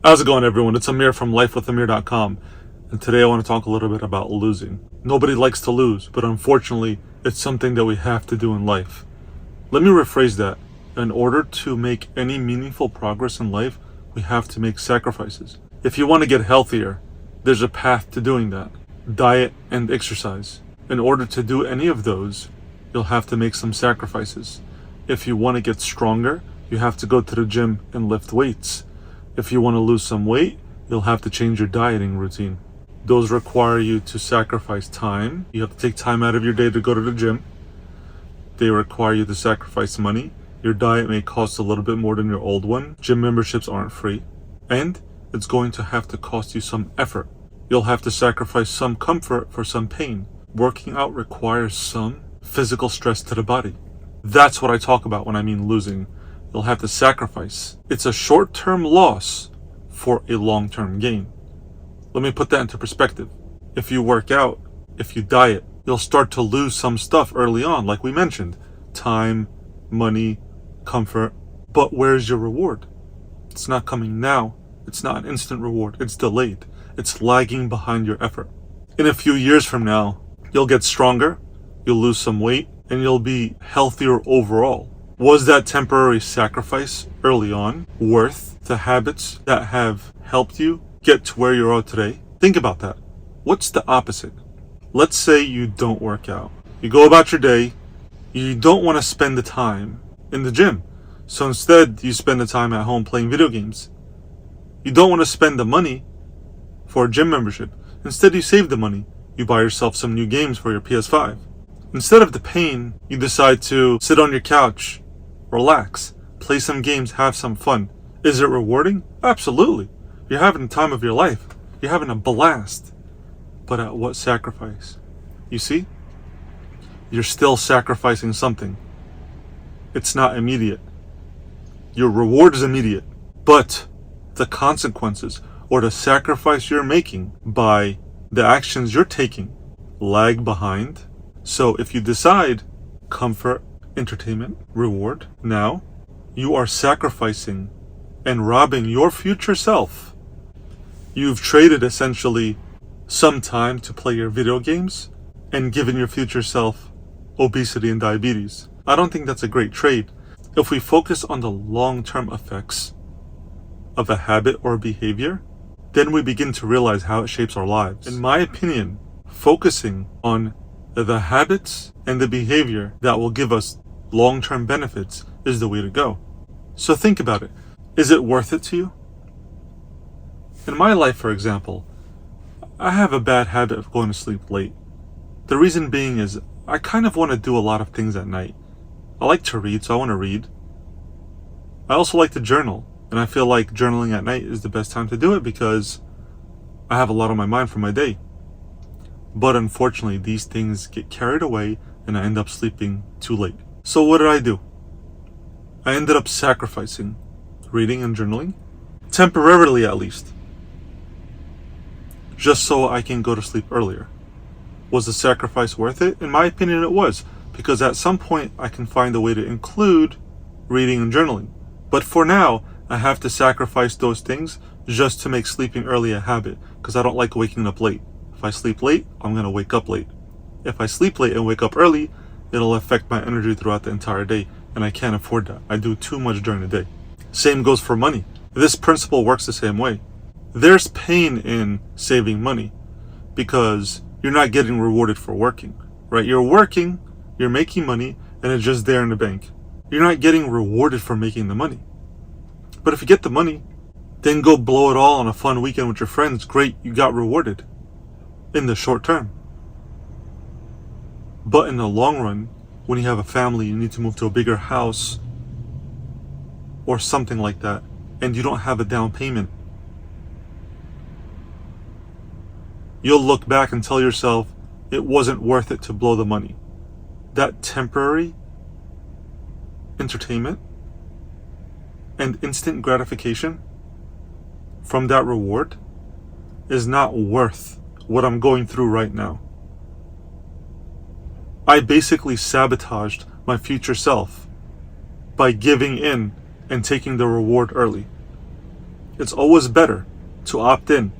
How's it going, everyone? It's Amir from lifewithamir.com, and today I want to talk a little bit about losing. Nobody likes to lose, but unfortunately, it's something that we have to do in life. Let me rephrase that. In order to make any meaningful progress in life, we have to make sacrifices. If you want to get healthier, there's a path to doing that. Diet and exercise. In order to do any of those, you'll have to make some sacrifices. If you want to get stronger, you have to go to the gym and lift weights. If you want to lose some weight, you'll have to change your dieting routine. Those require you to sacrifice time. You have to take time out of your day to go to the gym. They require you to sacrifice money. Your diet may cost a little bit more than your old one. Gym memberships aren't free. And it's going to have to cost you some effort. You'll have to sacrifice some comfort for some pain. Working out requires some physical stress to the body. That's what I talk about when I mean losing. You'll have to sacrifice. It's a short-term loss for a long-term gain. Let me put that into perspective. If you work out, if you diet, you'll start to lose some stuff early on, like we mentioned. Time, money, comfort. But where's your reward? It's not coming now. It's not an instant reward. It's delayed. It's lagging behind your effort. In a few years from now, you'll get stronger, you'll lose some weight, and you'll be healthier overall. Was that temporary sacrifice early on worth the habits that have helped you get to where you are today? Think about that. What's the opposite? Let's say you don't work out. You go about your day. You don't want to spend the time in the gym. So instead, you spend the time at home playing video games. You don't want to spend the money for a gym membership. Instead, you save the money. You buy yourself some new games for your PS5. Instead of the pain, you decide to sit on your couch, relax, play some games, have some fun. Is it rewarding? Absolutely. You're having the time of your life. You're having a blast. But at what sacrifice? You see? You're still sacrificing something. It's not immediate. Your reward is immediate. But the consequences or the sacrifice you're making by the actions you're taking lag behind. So if you decide comfort, entertainment, reward, now you are sacrificing and robbing your future self. You've traded essentially some time to play your video games and given your future self obesity and diabetes. I don't think that's a great trade. If we focus on the long-term effects of a habit or behavior, then we begin to realize how it shapes our lives. In my opinion, focusing on the habits and the behavior that will give us long-term benefits is the way to go. So think about it. Is it worth it to you? In my life, for example, I have a bad habit of going to sleep late. The reason being is I kind of want to do a lot of things at night. I like to read, so I want to read. I also like to journal, and I feel like journaling at night is the best time to do it because I have a lot on my mind for my day. But unfortunately, these things get carried away and I end up sleeping too late. So what did I do? I ended up sacrificing reading and journaling, temporarily at least, just so I can go to sleep earlier. Was the sacrifice worth it? In my opinion, it was, because at some point I can find a way to include reading and journaling. But for now, I have to sacrifice those things just to make sleeping early a habit, because I don't like waking up late. If I sleep late, I'm going to wake up late. If I sleep late and wake up early, it'll affect my energy throughout the entire day, and I can't afford that. I do too much during the day. Same goes for money. This principle works the same way. There's pain in saving money because you're not getting rewarded for working, right? You're working, you're making money, and it's just there in the bank. You're not getting rewarded for making the money. But if you get the money, then go blow it all on a fun weekend with your friends. Great, you got rewarded in the short term. But in the long run, when you have a family, you need to move to a bigger house or something like that, and you don't have a down payment, you'll look back and tell yourself it wasn't worth it to blow the money. That temporary entertainment and instant gratification from that reward is not worth what I'm going through right now. I basically sabotaged my future self by giving in and taking the reward early. It's always better to opt in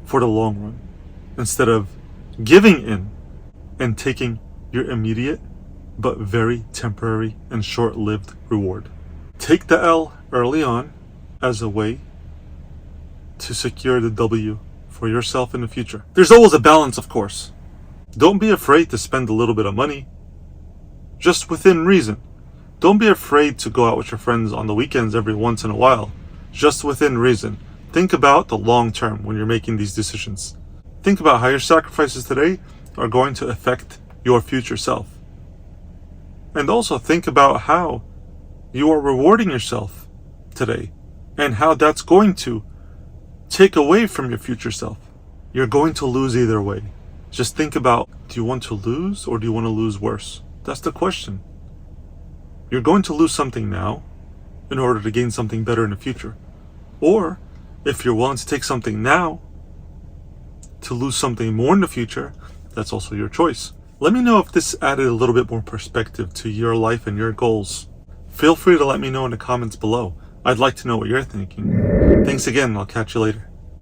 for the long run instead of giving in and taking your immediate but very temporary and short-lived reward. Take the L early on as a way to secure the W for yourself in the future. There's always a balance, of course. Don't be afraid to spend a little bit of money, just within reason. Don't be afraid to go out with your friends on the weekends every once in a while, just within reason. Think about the long term when you're making these decisions. Think about how your sacrifices today are going to affect your future self. And also think about how you are rewarding yourself today and how that's going to take away from your future self. You're going to lose either way. Just think about, do you want to lose or do you want to lose worse? That's the question. You're going to lose something now in order to gain something better in the future. Or if you're willing to take something now to lose something more in the future, that's also your choice. Let me know if this added a little bit more perspective to your life and your goals. Feel free to let me know in the comments below. I'd like to know what you're thinking. Thanks again, and I'll catch you later.